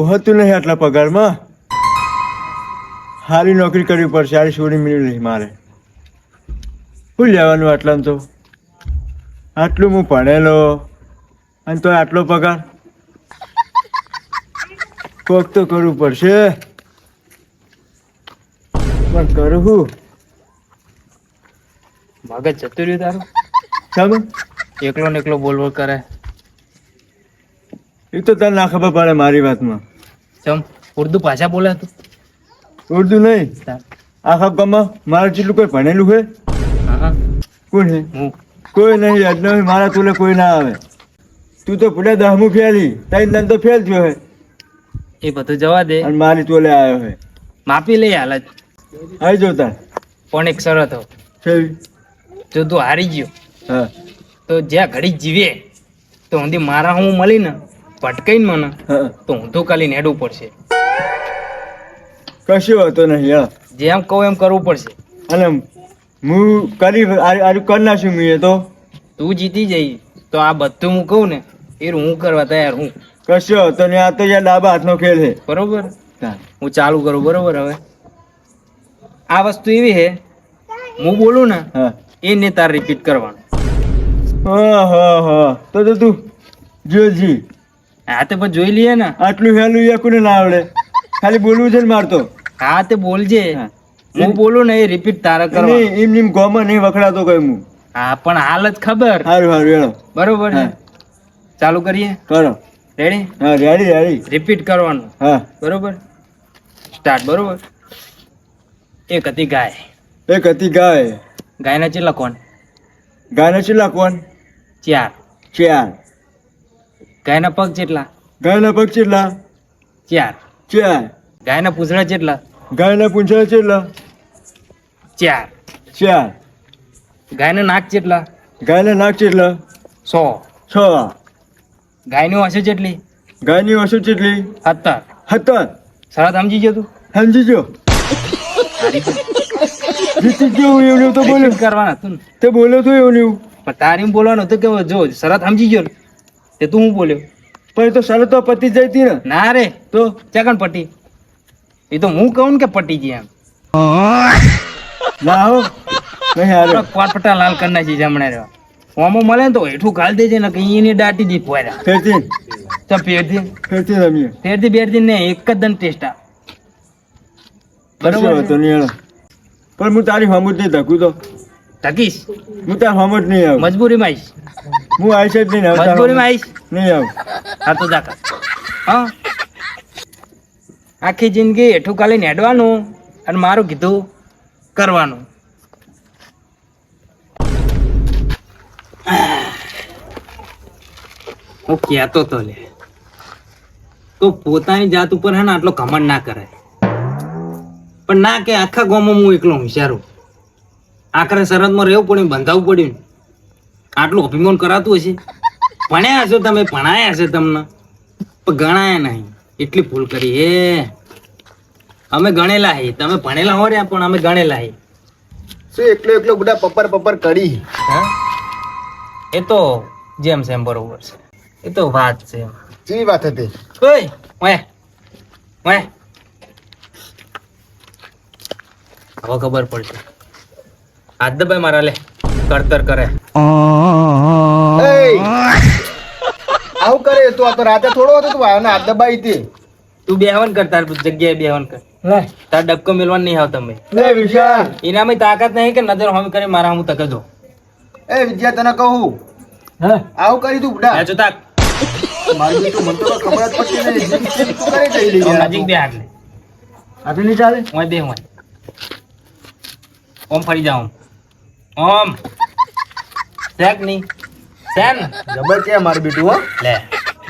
હોતું નહીં આટલા પગારમાં. સારી નોકરી કરવી પડશે. સારી છોડી મળી નહીં મારે. શું લેવાનું આટલામાં તો? આટલું હું ભણેલો અને તો આટલો પગાર. કોક તો કરવું પડશે. પણ કરું હું? મગજ જતું રહ્યું તારું. સાહેબ એકલો ને એકલો બોલ બોલ કરે. એ તો તને ના ખબર પડે મારી વાતમાં. ચમ ઉર્દુ ભાષા બોલે તું. ઉર્દુ નહીં, આખા ગામમાં મારે જેટલું કોઈ ભણેલું છે? હા કોણ છે? હું. કોઈ નહીં. અજનબી મારા તુલે કોઈ ના આવે. તું તો પૂરા 10મું ફેલી, તારી નંદ તો ફેલ થયો હે એ બધું જવા દે. અને મારી તોલે આવ્યો હે. માપી લઈ હાલ જ. આવી જોતા પણ એક શરત હો. છે. જો તું હારી ગયો હા તો જ્યાં ઘડી જીવે તો ઊંધી મારા હું મળી ને ભટકાઈને મને હા, તો ઊંધું કાલી નેડવું પડશે. કશો હતો નહીં. હા, જેમ કહું એમ કરવું પડશે. અને હું કરી આરું કરી નાખ્યું મેં તો. તું જીતી જઈ તો આ બધું હું કહું ને એ હું કરવા તૈયાર હું. કશો હતો ને. આ તો યાર ડાબા હાથનો ખેલ છે. બરોબર. હા હું ચાલુ કરું. બરોબર. હવે આ વસ્તુ એવી છે હું બોલું ને હા એને તાર રિપીટ કરવાનું. હા તો તું જોજી. હા તે પણ જોઈ લઈએ ને. આટલું હેલું યાકુને ના આવડે. ખાલી બોલવું છે ને માર તો. હા તે બોલજે. હા. હું બોલું ને એ રિપીટ તારે કરવાનું. એમ ગોમાં નહીં વખડાતો કઈ હું. હા પણ હાલ જ ખબર. સારું હેલો બરોબર છે. હા. ચાલુ કરીએ. કરો. રેડી. હા રેડી. રિપીટ કરવાનું. હા બરોબર. સ્ટાર્ટ. બરોબર. એક હતી ગાય. એક હતી ગાય. ગાયના ચેટલા કોણ? ગાયના ચેટલા કોણ? 4. 4. ગાયના પગ ચેટલા? ગાયના પગ ચેટલા? 4. 4. ગાયના પૂંછડા ચેટલા? ગાયના પૂંછડા ચેટલા? 4. 4. ગાયના નાક ચેટલા? ગાયના નાક ચેટલા? 100. 6. ગાયની હશે ચેટલી? ગાયની વસુ ચેટલી? 17. 17. શરત સમજી ગયો તું? સમજી ગયો. જીતી ગયો હું એવું તો બોલ્યો. Repeat કરવાના તું. તે બોલ્યો તો એવું એવું. પણ તારી બોલવાનું હતું કે જો શરત સમજી ગયો ને તે તું હું બોલ્યો. પણ એ તો શરત તો પતી જ જતી ને. ના રે તો ચાકણ પટી. એ તો હું કહું ને કે પટી ગઈ એમ. ના હો નહીં હારે. કોટપટા લાલ કરી નાખી જમણે રહ્યો. ઓમો મળે ને તો હેઠું ગાલ દેજે ને કે એની દાટી દી પોયરા. ફેરથી તો ફેરથી રમીએ. બેરથી ને એક જ દન ટેસ્ટ આ. બરોબર બરોબર હતો નહીં હેલો. પણ હું તારી હમત નહીં ધકું તો. ટકીશ. હું તાર હમત નહીં આવું. મજબૂરીમાં આવીશ. હું આવીશ જ નહીં આવું. મજબૂરીમાં આવીશ. નહીં આવું. હા તો જાકા. હા આખી જિંદગી હેઠું કાલી નેડવાનું અને મારું કીધું કરવાનું. હું કહેતો તો લે તો પોતાની જાત ઉપર હે ને આટલો ઘમંડ ના કરાય. પણ ના કે આખા ગામમાં હું એકલો હોશિયારો. આખરે શરતમાં રહેવું પડ્યું, બંધાવવું પડ્યું. આટલું અભિમાન કરાતું હશે. ભણ્યા હશો તમે, ભણાયા હશે તમને, પણ ગણાયા નહીં. એટલી ભૂલ કરી હે. અમે ગણેલા હે, તમે ભણેલા હો રહ્યા પણ અમે ગણેલા હે. શું એકલો બધા પપ્પર કરી? એ તો જેમ સેમ બરોબર છે. એ તો વાત છે. કેવી વાત હતી? ઓય ઓય ઓય હવે ખબર પડશે. હાથ દબાય મારા લે કરતર કરે. આવું કરે તું? આ તો રાતે થોડો હતો તું આવ્યો ને હાથ દબાઈ હતી. તું બેહવન કર, તાર જગ્યાએ બેહવન કર. તાર ડબકો મેલવાનું નહીં આવતા મેં. લે વિશાલ, એનામાં તાકાત નહીં કે નજર હોમ કરી મારા હું તકે દો. એ વિદ્યા તને કહું, હા આવું કરી તું બુડા. જો તાક મારું બેટું મને તો ખબર જ પડતી નહીં. જીત તું કરે જઈ લઈ યાર. નજીક બે હાથ લે. આ તો નહીં ચાલે. ઓય બે ઓય ઓમ ફરી જાઉં. ઓમ શેક નહીં શેન જબર છે મારું બેટું. હો લે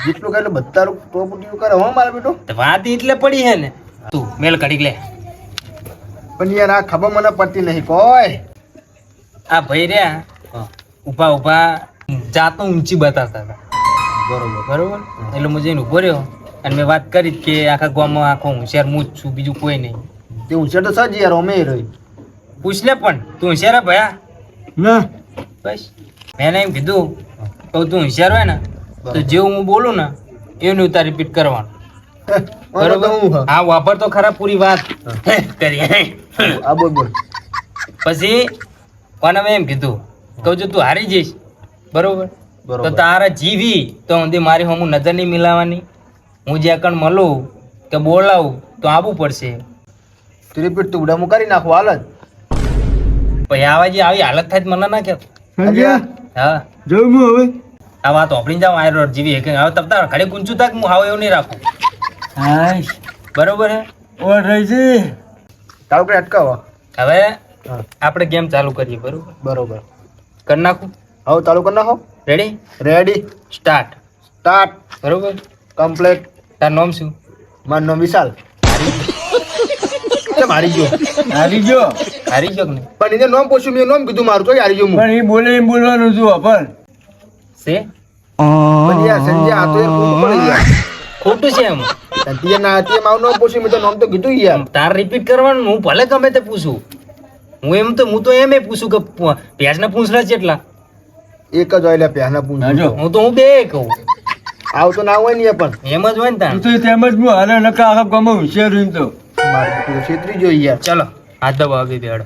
જેટલું કરે બધા પ્રોપર્ટી કરે હો મારા બેટું. તો વાત એટલે પડી હે ને. તું મેલ કઢી લે. પણ યાર આ ખબર મને પડતી નહીં કોઈ. આ ભાઈ રહ્યા ઉભા ઉભા જાતો ઊંચી બતાવતા હતા. બરોબર. બરોબર. એટલે હું જઈને ઉભો રહ્યો અને મેં વાત કરી કે આખા ગામમાં આખો હોશિયાર હું જ છું, બીજું કોઈ નહીં. તે હોશિયાર તો સજ યાર અમે રહી. પૂછ લે પણ તું હોશિયાર હે ભયા? ના બસ મેં એમ કીધું તો તું હોશિયાર હોય ને તો જેવું હું બોલું ને એવું તારે રિપીટ કરવાનું. બરોબર હા વાપર તો ખરા પૂરી વાત કરી આ બોલ બોલ પછી કોને મેં એમ કીધું કહું છું તું હારી જઈશ બરોબર તો બરોબર તારા જીવી તો હું મારી હું નજર નહીં મિલાવાની હું જ્યાં કણ મળું કે બોલાવું તો આવવું પડશે તું રિપીટ તું ઉડામું કરી નાખું હાલ જ પછી આવા જે આવી હાલત થાય તો મને ના કે સંજય હા જોઉં હું હવે આ વાત ઓપડીને જાવ આયરો જીવી કે હવે તબ તાર ઘડી કુંચું તક હું હાવ એવું નહીં રાખું હાય બરોબર હે ઓર રહી છે તારું કઈ અટકાવો હવે આપણે ગેમ ચાલુ કરીએ બરોબર બરોબર કરી નાખું હવે ચાલુ કરી નાખો રેડી રેડી સ્ટાર્ટ સ્ટાર્ટ બરોબર કમ્પ્લીટ તાર નામ શું મારું નામ વિશાલ કેમ હારી ગયો હારી ગયો હારી ગયો કે નહીં પણ એને નામ પૂછ્યું મેં નામ કીધું મારું તો હારી ગયો હું પણ એ બોલે એમ બોલવાનું છું પણ છે પણ યાર સંજય આ તો યાર ખોટું પડી યાર ખોટું છે એમ તે ના તે મારું નામ પૂછ્યું મેં તો નામ તો કીધું યાર તાર રિપીટ કરવાનું હું ભલે ગમે તે પૂછું હું તો એમ પૂછું કે ભેંસના પૂંછડા કેટલા એક જ હોય એટલે પહેલા પૂછ્યું નાજો. હું બે કહું આવ તો ના હોય ને એ પણ એમ જ હોય ને તાર તું તો તેમ જ હું હાલે નકા આખા ગામમાં હોશિયાર રહ્યું તો મારું તો છેતરી જોઈ યાર ચલો હાથ દબાવો બે બેડો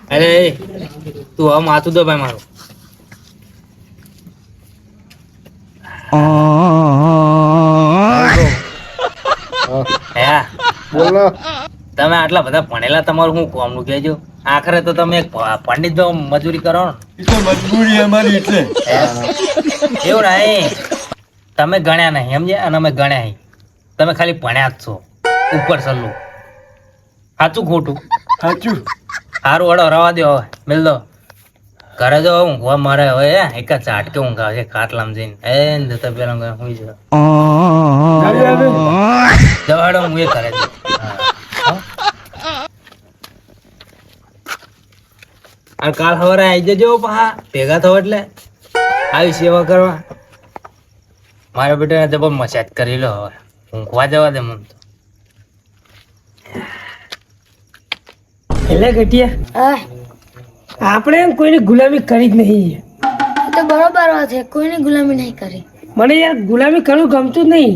અરે તું હવે માથું દબાય મારું હે બોલો તમે આટલા બધા ભણેલા તમારું શું કોમનું કહેજો આખરે તો તમે એક પંડિત જો મજૂરી કરો ને એ તો મજબૂરી અમારી એટલે એવું નહીં તમે ગણ્યા નહીં સમજે અને અમે ગણ્યા નહીં તમે ખાલી ભણ્યા જ છો ઉપર સલ્લું સાચું ખોટું સાચું સારું વડો રવા દો હવે મિલ દો ઘરે જો ઊંઘવા મારે હવે એક જ ઝાટકે ઊંઘ આવે છે ખાટલામાં જઈને એ ને જતા પેલા હું ચાલી આવે. જવાડો હું એ કરે છે આ કાલ સવારે આવી જજો પા ભેગા થો એટલે આવી સેવા કરવા મારા બેટા જબર મસાજ કરી લો હવે ઊંઘવા જવા દે મને તો એટલે ઘટિયા આપણે એમ કોઈની ગુલામી કરી જ નહીં એ તો બરોબર વાત છે કોઈની ગુલામી નહીં કરી મને યાર ગુલામી કરવું ગમતું જ નહીં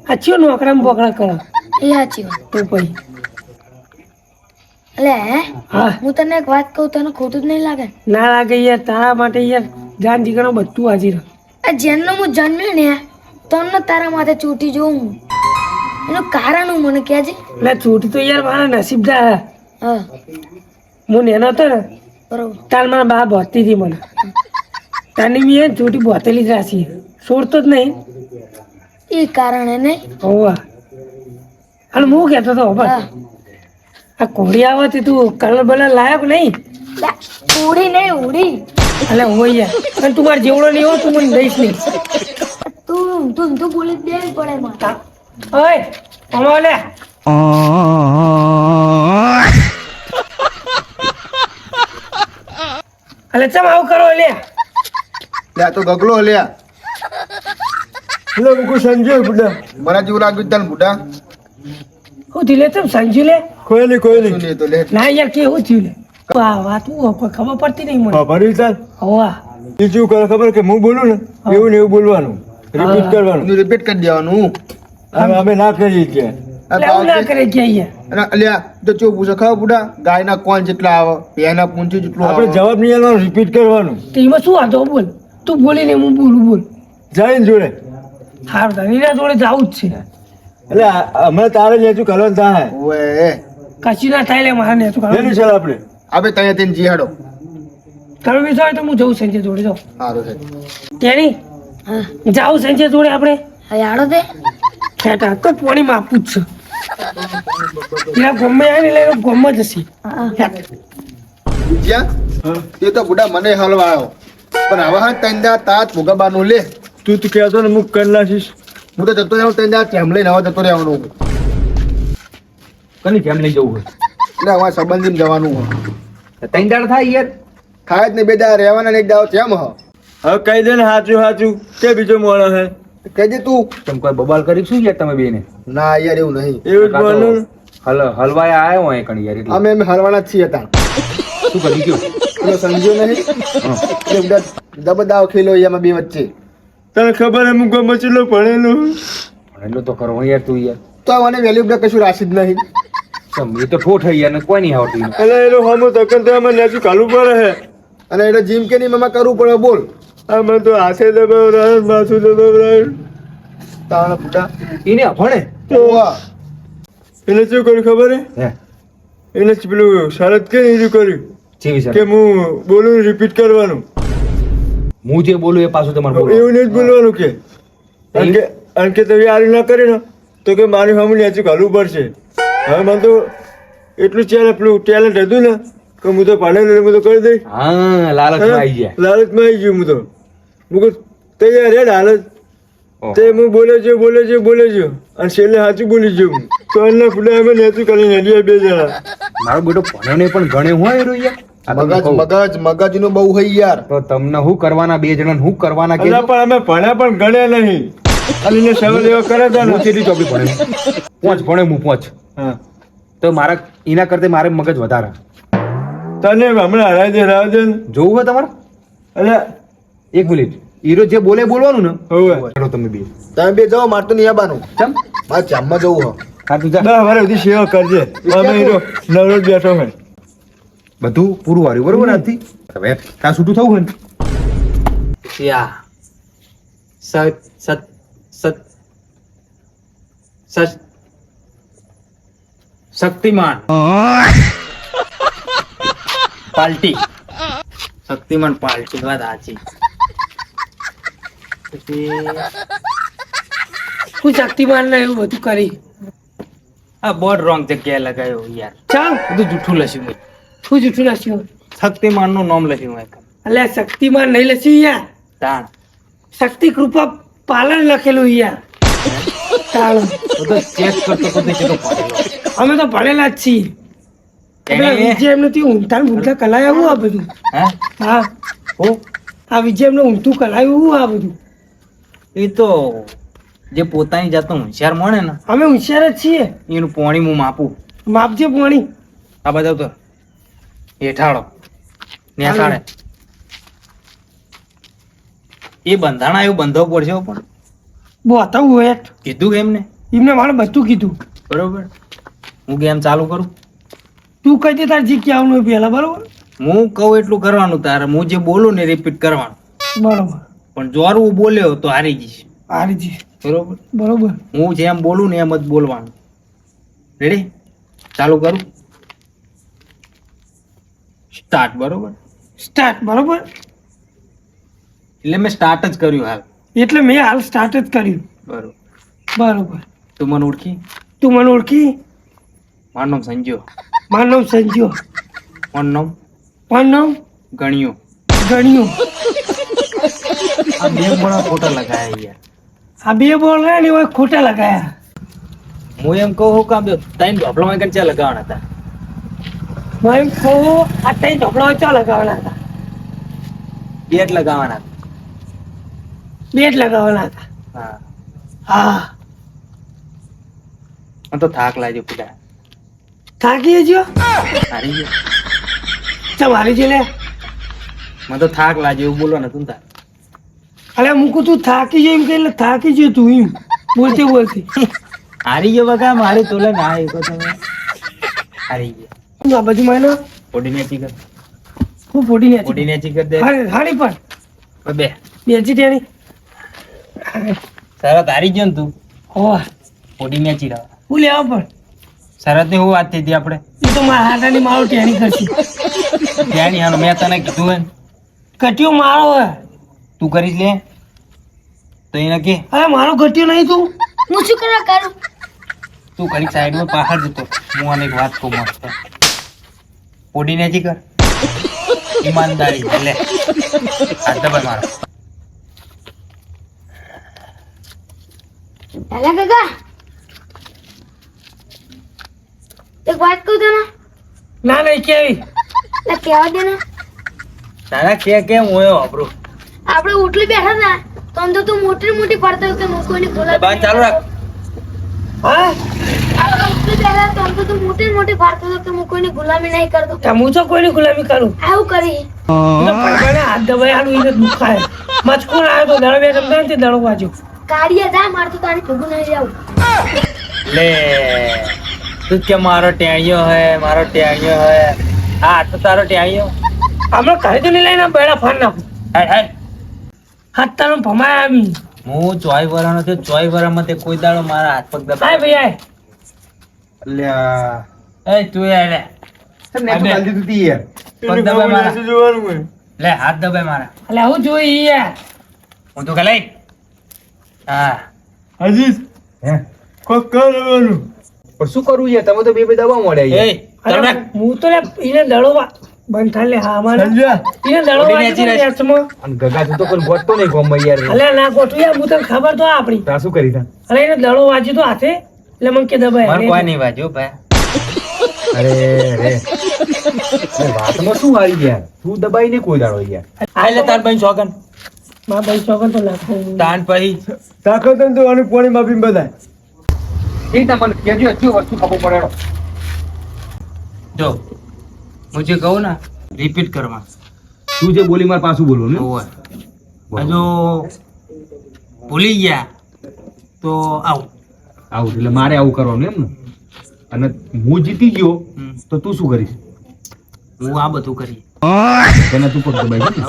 આ ચિયો નોકરામાં બોકડા કરો એ સાચી વાત તો પછી એટલે હા હું તને એક વાત કહું તને ખોટું જ નહીં લાગે ના લાગે યાર તારા માટે યાર જાન જીગરનો બધું હાજર આ જેનનો હું જન્મ્યો ને તને તારા માથે ચૂંટી જોઉં હું એનું કારણ હું મને કહેજે એટલે છૂટી તો યાર મારા નસીબદાર હે. હા હું નેનો હતો ને બરોબર તાર મારા બા બોતતી હતી મને તારની મેં છૂટી બોતેલી જ રાશી છોડતો જ નહીં એ કારણે નહીં હોવા અને હું કહેતો હતો ખબર હા આ કોળી આવતી તું કલર બલર લાયક નહીં લા, ઉડી નહીં ઉડી એટલે હોય યાર અને તું મારે જેવડો નહીં હોય તું મને દઈશ નહીં તું બોલી જ દેવી પડે મારે ઓય અમા લે અલે ચમ આવું કરો લે લે આ તો ગગલો લ્યા એટલે મૂકું સંજય બુડા મને જેવું લાગ્યું તને બુડા હું થયું લે ચમ સંજુ લે કોઈ નહીં કોઈ શું નહીં નહીં તો લે ના યાર કેવું થયું લે વાહ વાત હું કોઈ ખબર પડતી નહીં મને ભરી ચાલ હોવા એ શું કરે ખબર કે હું બોલું ને એવું ને એવું બોલવાનું રિપીટ કરવાનું રિપીટ કરી દેવાનું હવે અમે ના કરીએ છીએ એટલે આવું ના કરે કે અહીંયા અને અલ્યા તો ચો પૂછે ખબર બુડા ગાયના કોણ જેટલા આવે ભેંના પૂંછું જેટલું આપણે આવે જવાબ નહીં આલવાનો રિપીટ કરવાનું તો એમાં શું વાંધો બોલ તું બોલીને હું બોલું બોલ જઈને જોડે સારું તારે એના જોડે જવું જ છે એટલે હમણાં તારે લેતું કરવાનું થાય ઓએ કશું ના થાય લે મારે ને તું એનું ચાલ આપણે આપણે ત્યાં તેને જીહાડો તમે બી હોય તો હું જઉં સંજય જોડે જાઉં સારું છે તેની હા જાઉં સંજય જોડે આપણે હવે આડો દે ખેટા તો પાણીમાં આપવું જ છે ત્યાં ગમે આવે ને એટલે ગમે જ હશે હા જ્યાં તે તો બુડા મને હલવા આવ્યો પણ હવે હા તને તાત ભોગાબાનું લે તું તો કહેતો ને મુક કરી નાખીશ હું તો જતો રહ્યો તને ટેમ લઈને હવે જતો રહેવાનું કની કેમ લઈ જવું એટલે અમારે સંબંધી જવાનું હોય હોય ત્રણ દાડ થાય યાર થાય જ ને બે દાડા રહેવાના ને એક દાડો તેમ હ હવે કહી દે ને સાચું સાચું કે બીજો મોણો હે કહેજે તું તમે કોઈ બબાલ કરી શું યાર તમે બેને ના યાર એવું નહીં એવું જ બોલનું હલવાયા આવ્યો હોય કણ યાર એટલે અમે હલવાના જ છીએ ત્યાં શું કરી ગયો પેલો સંજ્યો નહીં એ બધા દબદાવ ખેલો એમાં બે વચ્ચે. તને ખબર એમ ગમે ચેલો ભણેલો એટલો તો કરો યાર તું યાર. તો મને વેલ્યુ બધા કશું રાશિ જ નહીં. ચમ એ તો ઠોઠ હઈ યાર ને કોઈ નહીં આવડતું એને. અને એનો હમો તકન તો આમાં નેચું કાલું પડે હે. અને એટલે જીમ કે નહીં એમાં કરવું પડે બોલ. આમાં તો હાથે દબાવરાય માથું દબાવરાય. તાણ બુડા એને અભણે તો વાહ. એને શું કર્યું ખબર હે? હે એને પેલું શરત કે નહીં કર્યું જેવી સર કે હું બોલું રિપીટ કરવાનું. હું જે બોલું એ પાછું તમારે બોલવાનું. એવું નહીં જ બોલવાનું કે અને કે તમે આરું ના કરે ને તો કે મારી સામે નેચું ઘાલવું પડશે. હવે મને તો એટલું પેલું ટેલેન્ટ હતું ને કે હું તો ભણેલો હું તો કરી દઈશ. હા લાલચમાં આવી ગયા. લાલચમાં આવી ગયું હું તો. હું કહું તૈયાર હે ને હાલત ઓહ. તે હું બોલે જો અને છેલ્લે સાચું બોલી ગયો હું તો એના ફૂલે અમે નેચું કરીને હડીએ બે જણા. મારો બેટો ભણ્યો નહીં પણ ગણે હોય એ યાર. આ તમને મગજ કહું. મગજ નું બહુ હઈ યાર. તો તમને શું કરવાના બે જણા શું કરવાના કે અલા પણ અમે ભણ્યા પણ ગણ્યા નહીં. અને એને સવાલ એવા કરે હતા હું ને. છેલ્લી ચોપડી ભણે પોંચ ભણે હું પોંચ હા તો મારા એના કરતા મારે મગજ વધારે. તને હમણાં હરાવી દે ને. જોવું હોય તમારે અલા એક મિનિટ હીરો જે બોલે બોલવાનું ને હોવે. ચલો તમે બે તમે બે જાઓ મારે તો નહીં આવવાનું. ચમ મારે જામમાં જવું હો. હા તું જા. 10 વાર સુધી સેવા કરજે. અમે હીરો નવરો જ બેઠો હોય. બધું પૂરું વાર્યું બરોબર આજથી હવે કાં છૂટું થવું હોય ને યા સત સત સત સત શક્તિમાન પાર્ટી શક્તિમાન પાર્ટી વાત સાચી. પછી હું શક્તિમાન ને એવું બધું કરી આ બોર્ડ રોંગ જગ્યાએ લગાવ્યો યાર. ચાલ બધું જૂઠું લખ્યું મેં. શું જૂઠું નાખ્યું શક્તિમાન નું નામ લખ્યું મેં. એટલે શક્તિમાન નહીં લખ્યું યાર તાણ શક્તિ કૃપા પાલન લખેલું યાર. તાળ બધો ચેક કરતો બધો કેટલો પડેલો. અમે તો ભણેલા જ છીએ. એને- વિજય એમને ઊંધા ઊંધા કલાય આવું આ બધું. હે હા હો આ વિજય એમને ઊંધું કલાયું આ બધું. એ તો જે પોતાની જાતનો હોશિયાર મળે ને અમે હોશિયાર જ છીએ. એનું પોણી હું માપું. માપજે પાણી. આ બધા તો હેઠાળો નેસાડે એ બંધાણા એવું બંધો પડશે હો. પણ બહુ હતા હોય કીધું કે એમને એમને મારે બધું કીધું. બરોબર હું ગેમ ચાલુ કરું. તું કહી દે તાર જે કહેવાનું હોય પહેલા બરોબર. હું કહું એટલું કરવાનું તારે. હું જે બોલું ને રિપીટ કરવાનું. બરોબર પણ જોરું બોલ્યો તો હારી જઈશ. હારીજી બરોબર બરોબર. હું જેમ બોલું ને એમ જ બોલવાનું. રેડી ચાલુ કરું. સ્ટાર્ટ. બરોબર સ્ટાર્ટ બરોબર. એટલે મેં સ્ટાર્ટ જ કર્યું હાલ. એટલે મેં હાલ સ્ટાર્ટ જ કર્યું. બરોબર બરોબર. તું મને ઓળખી. તું મને ઓળખી. મારું નામ સંજ્યો. મારું નામ સંજ્યો. મારું નામ મારું નામ ગણ્યો. ગણ્યું. આ બે મોડા ફોટા લગાયા યાર. આ બે બોલ રહ્યા ને એવા ખોટા લગાયા. હું એમ કહું કે આ બે ત્રણ ઢોપલામાં કઈ ચા લગાવવાના હતા. હું એમ કહું આ ત્રણ ઢોકળા ચા લગાવવાના હતા. બે જ લગાવવાના હતા. બે જ લગાવવાના હતા. હા હા મને તો થાક લાગ્યો પેલા. થાકી ગયો. હારી ગયો. ચા મારી છે લે. મને તો થાક લાગ્યો એવું બોલો ને તું તાર. અરે મૂકું તું થાકી ગયો એમ કે એટલે થાકી ગયો તું એમ બોલતી બોલતી. હારી ગયો બકા મારી તોલે ના એ તમે હારી ગયો. આ બધી માનો પોડી નેચી કર. હું ફોડી ને પોડી નેચી કર દે. હાડી પણ બે બેજી તેની શરત હારી ગયો ને તું. હો પોડી નેચી રહો. હું લેવા પણ શરત ની હું વાત થઈ હતી આપણે. એ તો મારા હાટાની મારો ટેણી કરશે. ત્યાં હાનો મેં તને કીધું હોય ને કટિયો મારો હે. તું કરીશ લે તો એને કે અરે મારો કટિયો નહીં તું. હું શું કરવા કરું? તું ઘડી સાઈડમાં પાછળ જતો. હું આને એક વાત કહું મસ્ત. પોડી નેચી કર. ઈમાનદારી એટલે હાથ દબાઈ મારો. દાદા કાકા એક વાત કહું તને. ના નહીં કેવી. એટલે કહેવા દે ને. તારા કે હું એ વાપરું. આપણે ઓટલી બેઠા હતા તો અંદર તું મોટી મોટી પડતો કે કોઈને બોલા બાર ચાલુ રાખ. હા આપણે ઓટલી તો પહેલા તો આમ તો તું મોટી ને મોટી ફાડતો હતો કે હું કોઈની ગુલામી નહીં કરતો તો હું તો કોઈની ગુલામી કરું આવું કરી હું તો પડવાને હાથ દબાઈ આનું એને દુખાય મચકું આવ્યો તો દડો બે રમતા ને તે દડો વાંચ્યો કાઢીએ જા માર તો તારી ભેગું નહીં જાવ લે તું કે મારો ટેણિયો હે મારો ટેણિયો હે હા તો તારો ટેણિયો હમણાં ઘરે તો નહીં લઈને બેડા ફાડ નાખું હાય હાય હાથ તારો ભમાય આવી હું 24 વર્ષનો થયો 24 વર્ષમાં તે કોઈ દાડો મારા હાથ પગ હાય દબાય ભાઈ હાય અલ્યા એ તું યાર લે સર ને તો ગાલી દીધી તી યાર પગ દબાય મારા જોવાનું હોય લે હાથ દબાય મારા એટલે આવું જોઈ યાર હું તો ગલાઈ હા અજીત હે કોક કરવાનું પણ શું કરવું યાર તમે તો બે દવા મળ્યા એ યાર ચાલ અરે હું તો લે એને દડો બંધ થાય લે હા મારે સંજય એને દડો ઓડી વાંચી નાચી હાથમાં અને ગગા તું તો કોઈ ગોતતો નહીં ગોમમાં યાર અલે ના ગોઠવી યાર હું તને ખબર તો આપણી તા શું કરી તા અરે એને દડો વાંચી તો હાથે એટલે મને કે દબાય મને કોઈ નહીં વાંચ્યું ભાઈ અરે રે વાતમાં શું હારી યાર તું દબાઈ ને કોઈ દાડો યાર આ લે તાર ભાઈ શોગન મારા ભાઈ ચોકન તો નાખો તાન પછી તાકાત હોય ને તો આનું પાણી માપીને બધાય એ તમને કેજો હજુ વસ્તુ ખબર પડે જો હું જે કહું ને રિપીટ કરવા તું જે બોલી માર પાછું બોલો ને ઓય હજુ ભૂલી ગયા તો આવું આવું એટલે મારે આવું કરવાનું એમ ને અને હું જીતી ગયો હમ. તો તું શું કરીશ હું આ બધું કરી તને તું પગ દબાઈ છે ને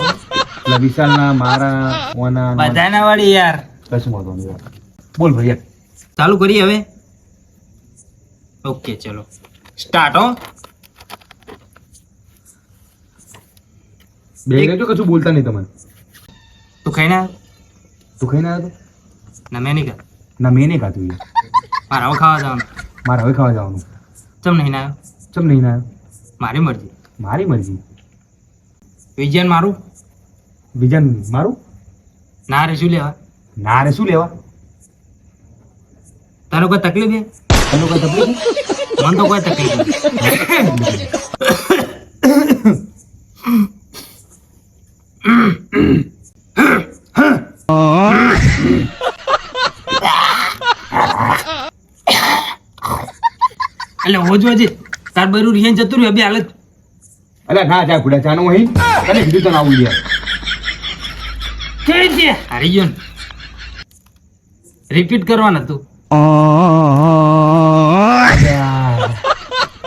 એટલે વિશાલના મારા ઓના બધાના વાળી યાર કશું વાંધો નહીં યાર. બોલ ભાઈ યાર. ચાલુ કરીએ હવે ઓકે ચલો સ્ટાર્ટ હો બે રહેજો કશું બોલતા નહીં તમે તું ખાઈને આવ્યો? તું ખાઈને આવ્યો તો ના મેં નહીં ખાધું. ના મેં નહીં ખાધું યાર મારે હવે ખાવા જવાનું મારે હવે ખાવા જવાનું ચમ નહીં આવ્યો ચમ નહીં આવ્યો મારી મરજી મારી મરજી વિજયન મારું બીજા મારું ના રે શું લેવા ના રે શું લેવા તારો કોઈ તકલીફ છે તને કોઈ તકલીફ છે? મને તો કોઈ તકલીફ નથી. એટલે હોજો હજી તાર બરું રિયન જતું રહ્યું બે હાલત અલ્યા ના જા ગુડા ચાનો અહીં તને કીધું તને આવું યાર કેવી છે હારી ગયો ને રિપીટ કરવાનું હતું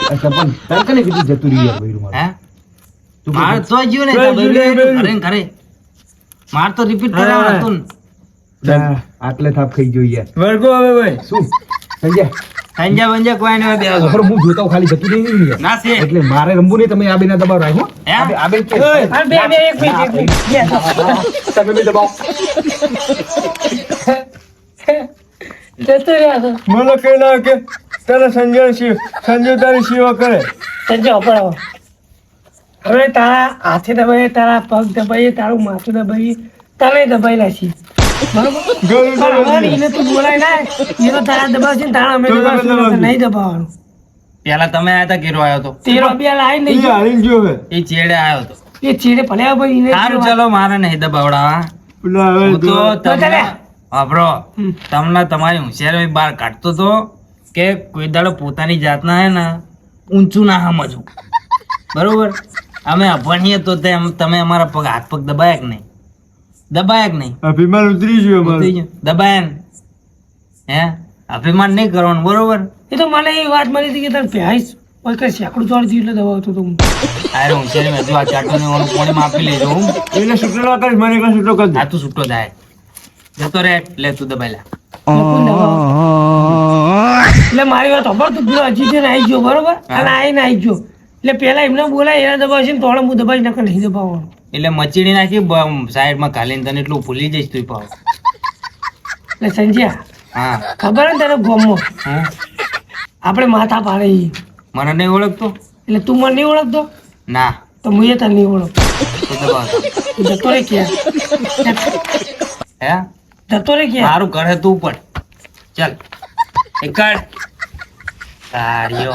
અચ્છા પણ તને કને કીધું જતું રહ્યું યાર બૈરું મારું હે તું માર તો ગયો ને તો તાર ગયું બૈરું ને, ઘરે ને ઘરે માર તો રિપીટ કરવાનું હતું ને આટલે થાપ ખાઈ ગયો યાર વર્ગો હવે ભાઈ શું સંજય સંજા બંજા કોઈ નહીં બે ખબર હું જોતા હું ખાલી જતું નહીં યાર ના છે એટલે મારે રમવું નહીં તમે આ બેના દબાવ રાખો હે? આ બે હા બે બે એક મિનિટ એક મિનિટ તમે બે દબાવ જતો રહ્યા તો મને કઈ ના કે તને સંજય તારી સેવા કરે સંજય અપડાવો હવે તારા હાથે દબાઈએ તારા પગ દબાઈએ તારું માથું દબાઈએ તને દબાઈ નાખી બરોબર ગળું પણ હવે દબાવી. એને તું બોલાય ના એ તો તારા દબાવશે ને તારા અમે તો તમે દબાવશું દબાવજો. નહીંતર નહીં દબાવવાનું પેલા તમે આયા તા કેરો આવ્યો તો તેરો બે લાઈ ઈ નહીં હારીને ગયો હવે એ ચેડે આવ્યો તો એ ચીડે ભલે આ ભાઈ એને સારું ચલો મારે નહીં દબાવડાવા પેલા હવે હું તો તમને ચાલે. વાપરો હમ. તમને તમારી હોશિયારી બહાર કાઢતો તો કે કોઈ દાડો પોતાની જાતના હે ને ઊંચું ના સમજવું બરોબર અમે અભણીએ તો તમે અમારા પગ હાથ પગ દબાયા કે નહીં દબાયા કે નહીં અભિમાન ઉતરી ગયું ઉતરી અમારું ગયું? દબાયા ને હે અભિમાન નહીં કરવાનું બરોબર એ તો મને એ વાત મળી હતી કે તારે ભેંસ કોઈ કઈ સેકડું ચોરથી એટલે દબાવતો તો હું અરે હોશિયારી મેં જો આ ચાટો ને ઓનું પાણી આપી લેજો હું એટલે છૂટો ના કરીશ મને એકલા છૂટો કરી દે. આ તું છૂટો થાય જતો રે લે તું દબાઈ લે કોણ દબાવે? એટલે મારી વાત ખબર તું પેલો હજી છે ને આવી ગયો બરોબર અને આવીને આવી ગયો એટલે પેલા એમને બોલાય એને દબાવશે ને તોડે હું દબાવી નાખે નહીં દબાવવાનું એટલે મચીડી નાખી સાઈડમાં ખાલી તને એટલું ભૂલી જઈશ તું પાવ એટલે સંજ્યા હા ખબર ને તને ગોમમાં હા આપણે માથા પાડે ઈ. મને નહીં ઓળખતો એટલે તું મને નહીં ઓળખતો ના તો હું એ તને નહીં ઓળખતો તો દબાવતો તું જતો રે ક્યાં હે જતો રે ક્યાં સારું કરે તું પણ ચાલ એકડ તારીઓ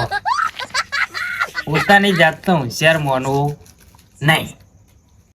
પોતાની જાતનો હોશિયાર માનવું નહીં